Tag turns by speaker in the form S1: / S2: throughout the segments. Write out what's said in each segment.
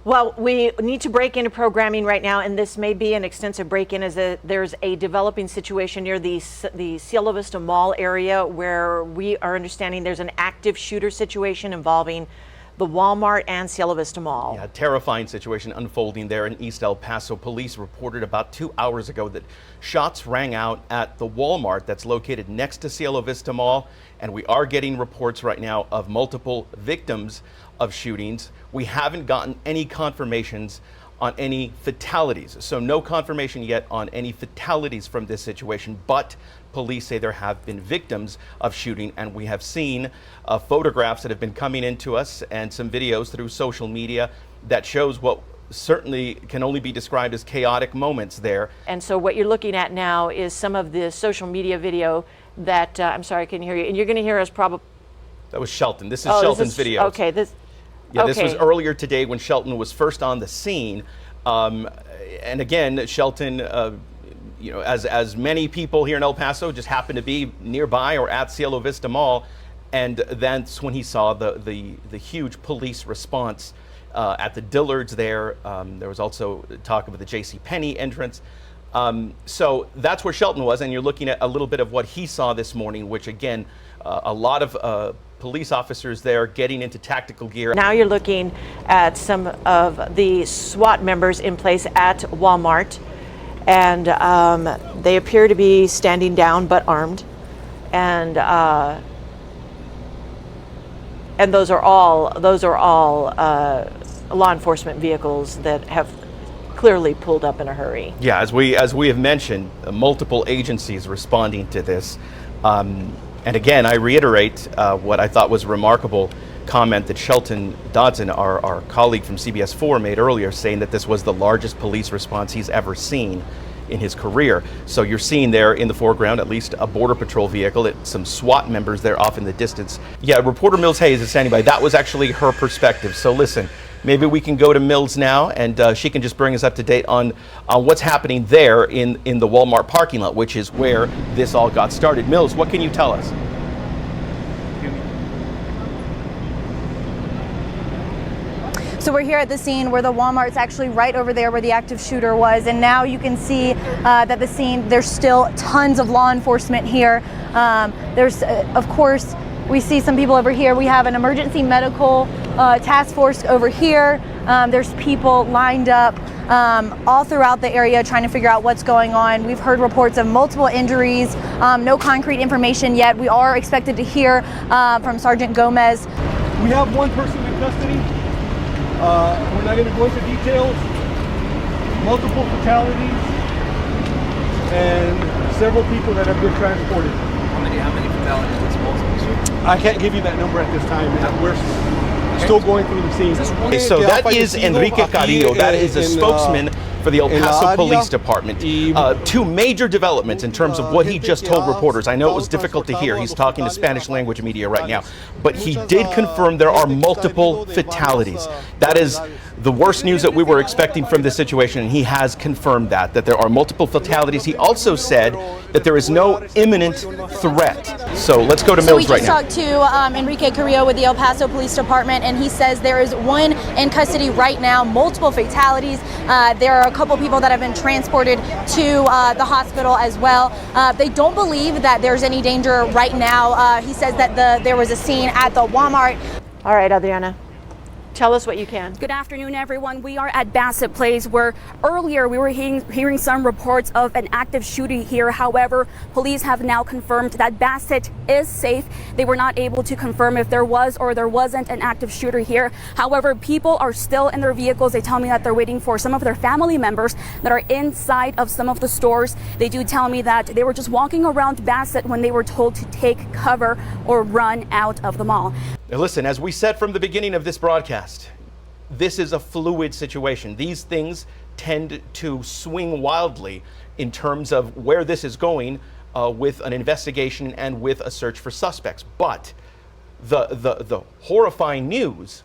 S1: Well, we need to break into programming right now, and this may be an extensive break-in as there's a developing situation near the Cielo Vista Mall area where we are understanding there's an active shooter situation involving the Walmart and Cielo Vista Mall.
S2: Yeah, terrifying situation unfolding there in East El Paso. Police reported about 2 hours ago that shots rang out at the Walmart that's located next to Cielo Vista Mall, and we are getting reports right now of multiple victims of shootings. We haven't gotten any confirmations on any fatalities. So no confirmation yet on any fatalities from this situation, but police say there have been victims of shooting, and we have seen photographs that have been coming into us and some videos through social media that shows what certainly can only be described as chaotic moments there.
S1: And so what you're looking at now is some of the social media video that, I'm sorry, I couldn't hear you, and you're going to hear us probably.
S2: That was Shelton. This is Shelton's video.
S1: Okay, this.
S2: Yeah,
S1: okay.
S2: This was earlier today when Shelton was first on the scene. And again, Shelton, as many people here in El Paso just happened to be nearby or at Cielo Vista Mall. And that's when he saw the huge police response at the Dillard's there. There was also talk of the JCPenney entrance. So that's where Shelton was, and you're looking at a little bit of what he saw this morning, which again, a lot of police officers there getting into tactical gear.
S1: Now you're looking at some of the SWAT members in place at Walmart, and they appear to be standing down but armed, and those are all law enforcement vehicles that have clearly pulled up in a hurry.
S2: Yeah, as we have mentioned, multiple agencies responding to this. And again, I reiterate what I thought was a remarkable comment that Shelton Dodson, our colleague from CBS 4, made earlier, saying that this was the largest police response he's ever seen in his career. So you're seeing there in the foreground at least a Border Patrol vehicle, some SWAT members there off in the distance. Yeah, reporter Mills Hayes is standing by. That was actually her perspective. So listen, maybe we can go to Mills now, and she can just bring us up to date on what's happening there in the Walmart parking lot, which is where this all got started. Mills, what can you tell us?
S3: So we're here at the scene where the Walmart's actually right over there where the active shooter was, and now you can see that the scene, there's still tons of law enforcement here. There's, of course, we see some people over here. We have an emergency medical task force over here. There's people lined up all throughout the area trying to figure out what's going on. We've heard reports of multiple injuries, no concrete information yet. We are expected to hear from Sergeant Gomez.
S4: We have one person in custody. We're not going to go into details. Multiple fatalities and several people that have been transported.
S5: How many fatalities was multiple?
S4: I can't give you that number at this time. We're still going through the scene.
S2: Okay, so that is Enrique Carrillo. That is a spokesman for the El Paso Police Department. Two major developments in terms of what he just told reporters. I know it was difficult to hear. He's talking to Spanish language media right now. But he did confirm there are multiple fatalities. That is the worst news that we were expecting from this situation, and he has confirmed that there are multiple fatalities. He also said that there is no imminent threat. So let's go to Mills right now.
S3: So we just talked to Enrique Carrillo with the El Paso Police Department, and he says there is one in custody right now, multiple fatalities. There are a couple people that have been transported to the hospital as well. They don't believe that there's any danger right now. He says that there was a scene at the Walmart.
S1: All right, Adriana. Tell us what you can.
S6: Good afternoon, everyone. We are at Bassett Place, where earlier we were hearing some reports of an active shooting here. However, police have now confirmed that Bassett is safe. They were not able to confirm if there was or there wasn't an active shooter here. However, people are still in their vehicles. They tell me that they're waiting for some of their family members that are inside of some of the stores. They do tell me that they were just walking around Bassett when they were told to take cover or run out of the mall.
S2: Now listen, as we said from the beginning of this broadcast, this is a fluid situation. These things tend to swing wildly in terms of where this is going with an investigation and with a search for suspects. But the horrifying news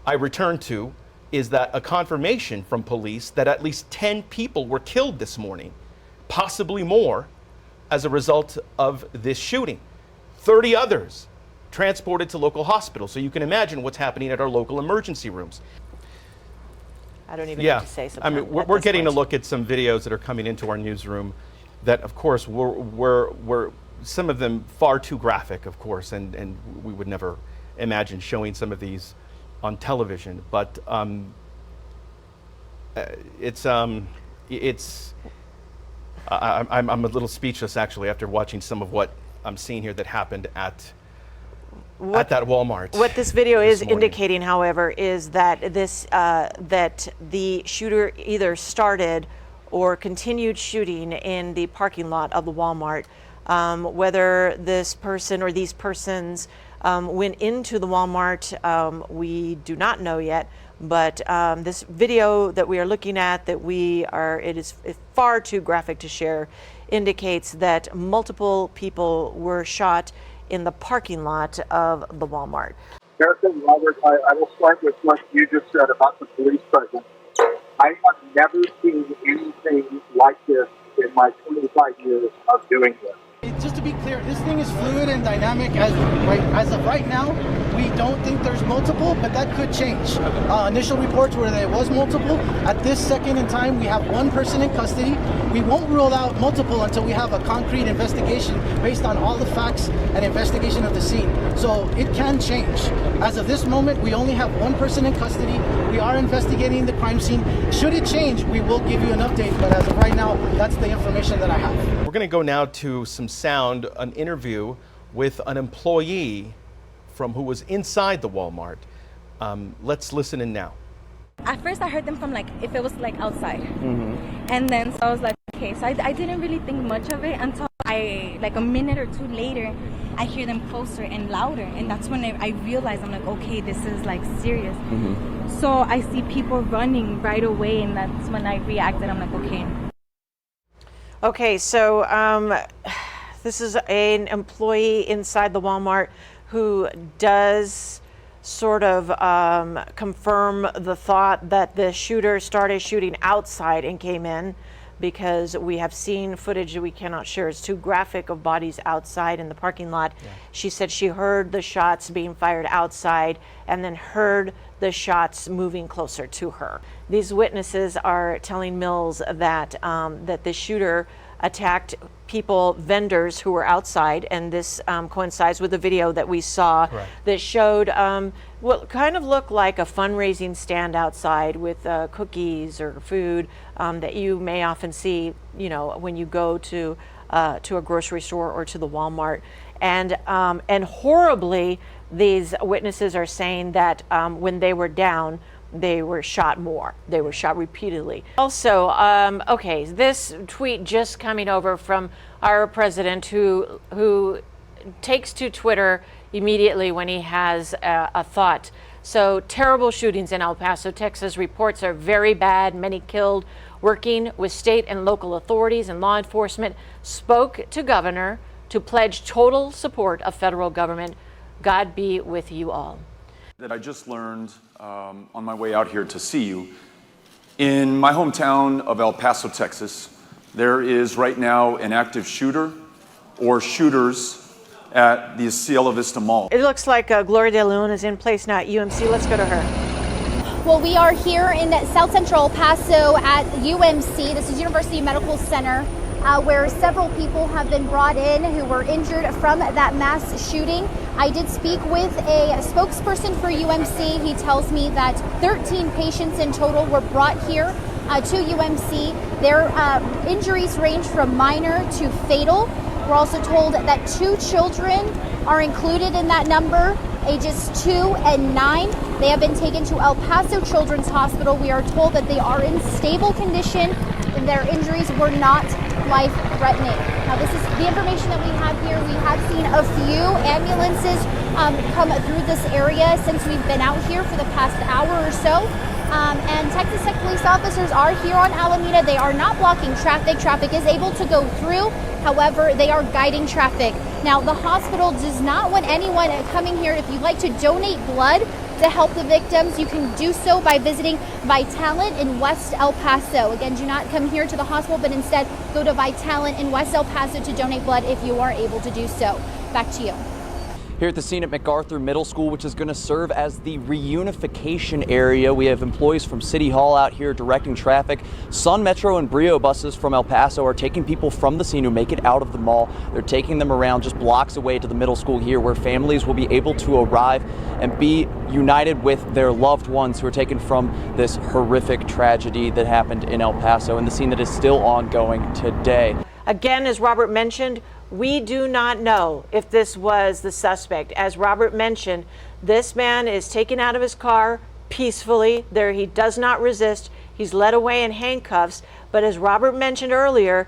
S2: I return to is that a confirmation from police that at least 10 people were killed this morning, possibly more, as a result of this shooting. 30 others transported to local hospitals. So you can imagine what's happening at our local emergency rooms.
S1: I don't even know what to say
S2: I
S1: sometimes.
S2: mean, we're getting a look at some videos that are coming into our newsroom that, of course, were some of them far too graphic, of course, and we would never imagine showing some of these on television. But I'm a little speechless, actually, after watching some of what I'm seeing here that happened at that Walmart.
S1: What this video is
S2: morning.
S1: indicating, however, is that that the shooter either started or continued shooting in the parking lot of the Walmart. Whether this person or these persons went into the Walmart, we do not know yet. But this video that we are looking at, it is far too graphic to share, indicates that multiple people were shot in the parking lot of the Walmart.
S7: Harrison, Robert, I will start with what you just said about the police presence. I have never seen anything like this in my 25 years of doing this.
S8: Just to be clear, this thing is fluid and dynamic. As of right now, we don't think there's multiple, but that could change. Initial reports were that it was multiple. At this second in time, we have one person in custody. We won't rule out multiple until we have a concrete investigation based on all the facts and investigation of the scene. So it can change. As of this moment, we only have one person in custody. We are investigating the crime scene. Should it change, we will give you an update, but as of right now, that's the information that I have.
S2: We're going to go now to some sound, an interview with an employee from who was inside the Walmart. Let's listen in now.
S9: At first I heard them from if it was outside. And then so I was like, okay, so I didn't really think much of it until a minute or two later, I hear them closer and louder. And that's when I realized, I'm like, okay, this is serious. So I see people running right away, and that's when I reacted. I'm like, okay.
S1: Okay, so this is an employee inside the Walmart who does sort of confirm the thought that the shooter started shooting outside and came in, because we have seen footage that we cannot share. It's too graphic of bodies outside in the parking lot. Yeah. She said she heard the shots being fired outside and then heard the shots moving closer to her. These witnesses are telling Mills that that the shooter attacked vendors who were outside, and this coincides with the video that we saw. Correct. That showed what kind of looked like a fundraising stand outside with cookies or food that you may often see, when you go to a grocery store or to the Walmart. And horribly, these witnesses are saying that when they were down, they were shot more. They were shot repeatedly. Also, okay, this tweet just coming over from our president, who takes to Twitter immediately when he has a thought. So, terrible shootings in El Paso, Texas. Reports are very bad, many killed. Working with state and local authorities and law enforcement, spoke to governor to pledge total support of federal government. God be with you all.
S10: That I just learned on my way out here to see you. In my hometown of El Paso, Texas, there is right now an active shooter or shooters at the Cielo Vista Mall.
S1: It looks like Gloria de Leon is in place now at UMC. Let's go to her.
S3: Well, we are here in South Central El Paso at UMC. This is University Medical Center, where several people have been brought in who were injured from that mass shooting. I did speak with a spokesperson for UMC. He tells me that 13 patients in total were brought here to UMC. Their injuries range from minor to fatal. We're also told that 2 children are included in that number, ages 2 and 9. They have been taken to El Paso Children's Hospital. We are told that they are in stable condition and their injuries were not life-threatening. Now, this is the information that we have here. We have seen a few ambulances come through this area since we've been out here for the past hour or so. And Texas Tech police officers are here on Alameda. They are not blocking traffic. Traffic is able to go through. However, they are guiding traffic. Now, the hospital does not want anyone coming here. If you'd like to donate blood to help the victims, you can do so by visiting Vitalant in West El Paso. Again, do not come here to the hospital, but instead go to Vitalant in West El Paso to donate blood if you are able to do so. Back to you.
S11: here at the scene at MacArthur Middle School, which is going to serve as the reunification area. We have employees from City Hall out here directing traffic. Sun Metro and Brio buses from El Paso are taking people from the scene who make it out of the mall. They're taking them around just blocks away to the middle school here, where families will be able to arrive and be united with their loved ones who are taken from this horrific tragedy that happened in El Paso, and the scene that is still ongoing today.
S1: Again, as Robert mentioned, we do not know if this was the suspect. As Robert mentioned, this man is taken out of his car peacefully. There, he does not resist. He's led away in handcuffs. But as Robert mentioned earlier,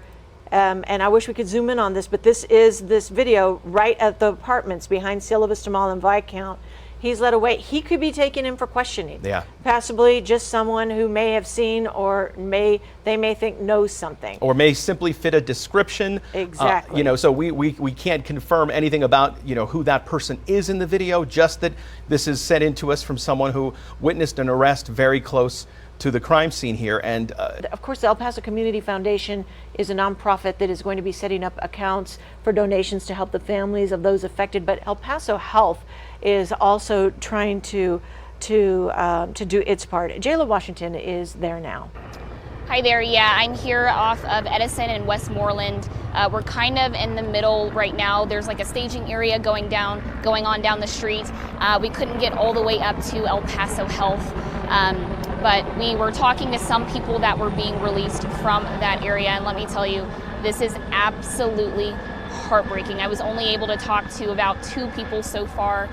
S1: and I wish we could zoom in on this, but this is this video right at the apartments behind Cielo Vista Mall in Viscount. He's led away. He could be taken in for questioning.
S2: Yeah.
S1: Possibly just someone who may have seen or they may think knows something.
S2: Or may simply fit a description.
S1: Exactly.
S2: So we can't confirm anything about, who that person is in the video, just that this is sent in to us from someone who witnessed an arrest very close to the crime scene here. And
S1: of course, the El Paso Community Foundation is a nonprofit that is going to be setting up accounts for donations to help the families of those affected. But El Paso Health is also trying to do its part. Jayla Washington is there now.
S12: Hi there. Yeah, I'm here off of Edison and Westmoreland. We're kind of in the middle right now. There's like a staging area going on down the street. We couldn't get all the way up to El Paso Health, but we were talking to some people that were being released from that area, and let me tell you, this is absolutely heartbreaking. I was only able to talk to about 2 people so far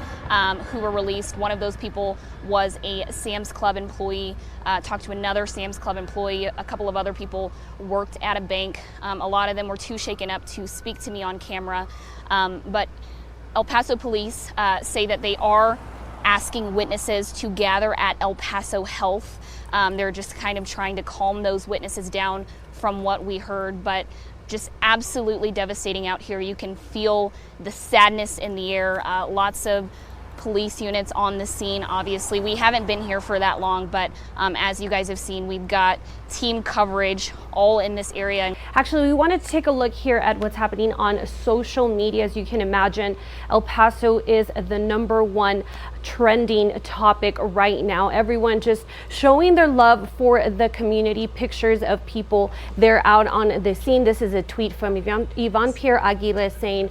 S12: who were released. One of those people was a Sam's Club employee. Talked to another Sam's Club employee. A couple of other people worked at a bank. A lot of them were too shaken up to speak to me on camera. But El Paso police say that they are asking witnesses to gather at El Paso Health. They're just kind of trying to calm those witnesses down from what we heard, but just absolutely devastating out here. You can feel the sadness in the air. Lots of police units on the scene. Obviously, we haven't been here for that long, but as you guys have seen, we've got team coverage all in this area.
S13: Actually, we wanted to take a look here at what's happening on social media. As you can imagine, El Paso is the #1 trending topic right now. Everyone just showing their love for the community. Pictures of people there out on the scene. This is a tweet from Yvonne Pierre Aguila saying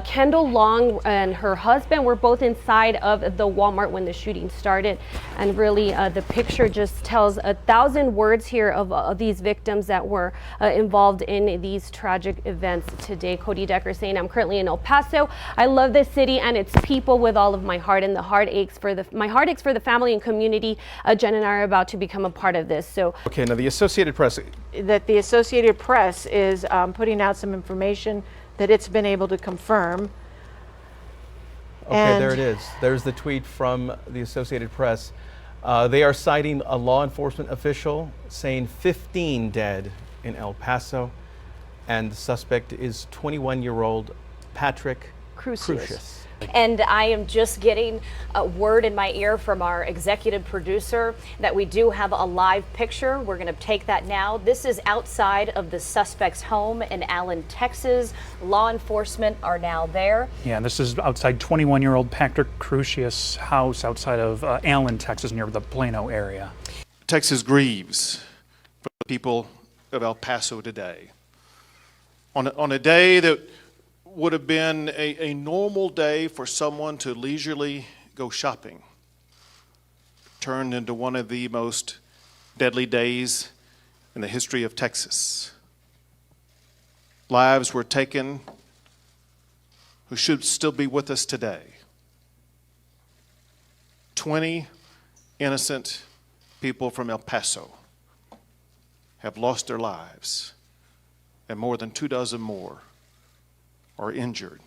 S13: Kendall Long and her husband were both inside of the Walmart when the shooting started, and really the picture just tells 1,000 words here of these victims that were involved in these tragic events today. Cody Decker saying, I'm currently in El Paso. I love this city and its people with all of my heart, and my heart aches for the family and community. Jen and I are about to become a part of this. So
S2: okay, now the Associated Press.
S1: The Associated Press is putting out some information that it's been able to confirm.
S2: Okay, and there it is. There's the tweet from the Associated Press. They are citing a law enforcement official saying 15 dead in El Paso, and the suspect is 21-year-old Patrick Crucius.
S14: And I am just getting a word in my ear from our executive producer that we do have a live picture. We're going to take that now. This is outside of the suspect's home in Allen, Texas. Law enforcement are now there.
S15: Yeah, this is outside 21-year-old Patrick Crucius' house outside of Allen, Texas, near the Plano area.
S16: Texas grieves for the people of El Paso today. On a day that would have been a normal day for someone to leisurely go shopping, turned into one of the most deadly days in the history of Texas. Lives were taken who should still be with us today. 20 innocent people from El Paso have lost their lives, and more than 24 more are injured.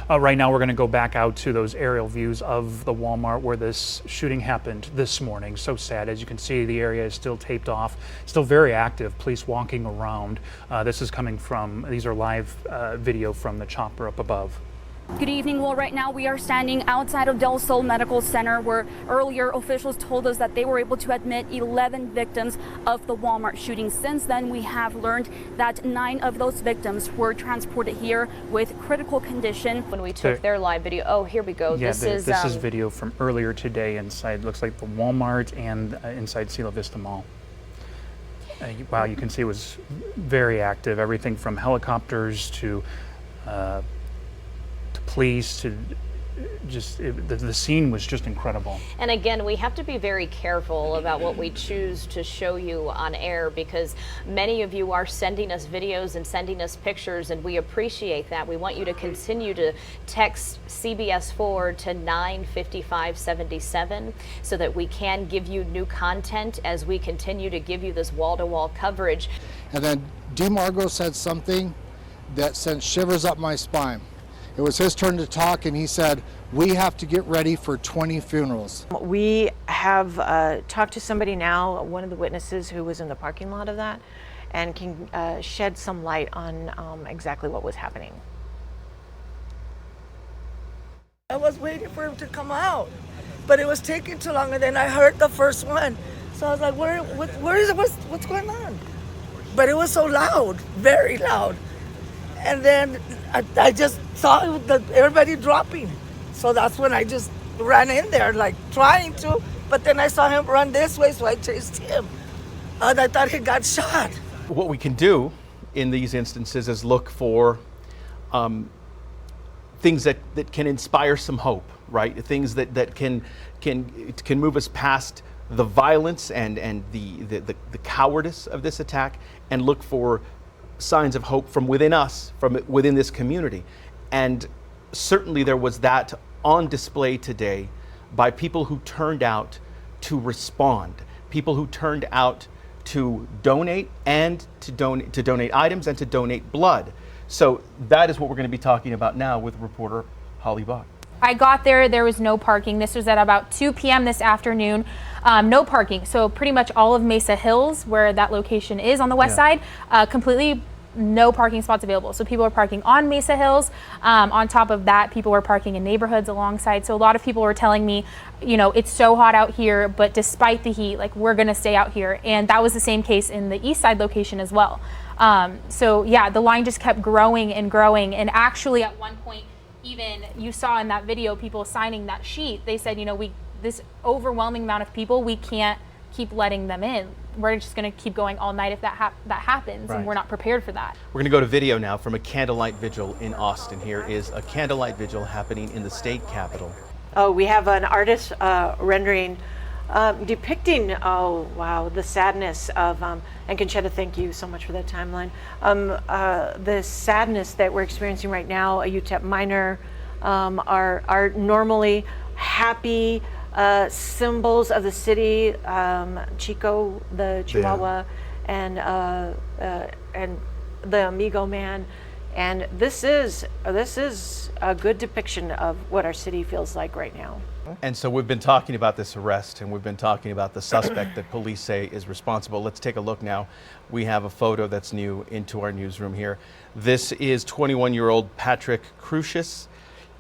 S15: Right now we're going to go back out to those aerial views of the Walmart where this shooting happened this morning. So sad. As you can see, the area is still taped off, still very active, police walking around. These are live video from the chopper up above.
S6: Good evening. Well, right now we are standing outside of Del Sol Medical Center, where earlier officials told us that they were able to admit 11 victims of the Walmart shooting. Since then, we have learned that 9 of those victims were transported here with critical condition.
S14: When we took their live video, oh, here we go.
S15: Yeah,
S14: this
S15: is video from earlier today inside, looks like the Walmart and inside Cielo Vista Mall. Wow, you can see it was very active. Everything from helicopters to police to just the scene was just incredible.
S14: And again, we have to be very careful about what we choose to show you on air, because many of you are sending us videos and sending us pictures, and we appreciate that. We want you to continue to text CBS forward to 95577 so that we can give you new content as we continue to give you this wall-to-wall coverage.
S17: And then DeMargo said something that sent shivers up my spine. It was his turn to talk, and he said, we have to get ready for 20 funerals.
S1: We have talked to somebody now, one of the witnesses who was in the parking lot of that, and can shed some light on exactly what was happening.
S18: I was waiting for him to come out, but it was taking too long, and then I heard the first one. So I was like, where is it? What's going on? But it was so loud, very loud. And then I just saw everybody dropping. So that's when I just ran in there, like trying to, but then I saw him run this way, so I chased him. And I thought he got shot.
S2: What we can do in these instances is look for things that can inspire some hope, right? Things that can move us past the violence and the cowardice of this attack, and look for signs of hope from within us, from within this community. And certainly there was that on display today by people who turned out to respond, people who turned out to donate and to donate items and to donate blood. So that is what we're going to be talking about now with reporter Holly Bach.
S19: I got there was no parking. This was at about 2 p.m. this afternoon. No parking. So pretty much all of Mesa Hills, where that location is on the west side, completely no parking spots available. So people are parking on Mesa Hills. On top of that, people were parking in neighborhoods alongside. So a lot of people were telling me, you know, it's so hot out here, but despite the heat, like, we're going to stay out here. And that was the same case in the east side location as well. So yeah, the line just kept growing and growing. And actually at one point, even you saw in that video people signing that sheet. They said, you know, this overwhelming amount of people, we can't keep letting them in. We're just going to keep going all night if that happens,
S2: Right.
S19: And we're not prepared for that.
S2: We're going to go to video now from a candlelight vigil in Austin. Here is a candlelight vigil happening in the state capitol.
S1: Oh, we have an artist rendering depicting, oh wow, the sadness of, and Conchetta, thank you so much for that timeline. The sadness that we're experiencing right now. A UTEP minor are normally happy symbols of the city, Chico, the Chihuahua, and the Amigo man. And this is a good depiction of what our city feels like right now.
S2: And so we've been talking about this arrest, and we've been talking about the suspect that police say is responsible. Let's take a look now. We have a photo that's new into our newsroom here. This is 21-year-old Patrick Crucius.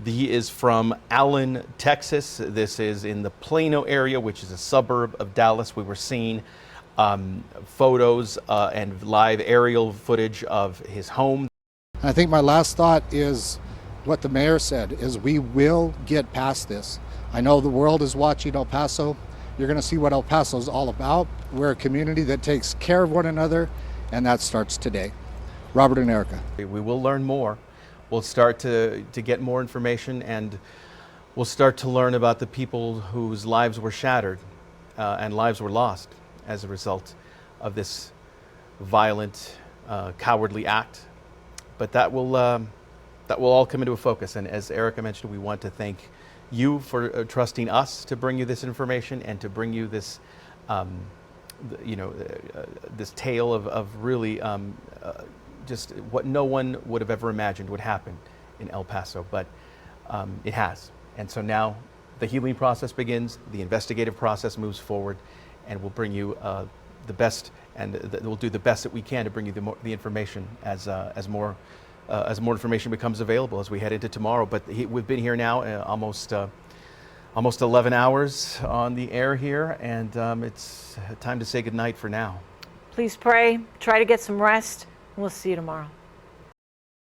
S2: He is from Allen, Texas. This is in the Plano area, which is a suburb of Dallas. We were seeing photos and live aerial footage of his home.
S17: I think my last thought is what the mayor said, is we will get past this. I know the world is watching El Paso. You're going to see what El Paso is all about. We're a community that takes care of one another, and that starts today. Robert and Erica.
S2: We will learn more. We'll start to get more information, and we'll start to learn about the people whose lives were shattered and lives were lost as a result of this violent, cowardly act. But that will all come into a focus. And as Erica mentioned, we want to thank you for trusting us to bring you this information and to bring you this, this tale of really just what no one would have ever imagined would happen in El Paso, but it has. And so now the healing process begins, the investigative process moves forward, and we'll bring you the best, and we'll do the best that we can to bring you the information as more as more information becomes available as we head into tomorrow. But we've been here now almost 11 hours on the air here, and it's time to say goodnight for now.
S1: Please pray, try to get some rest, and we'll see you tomorrow.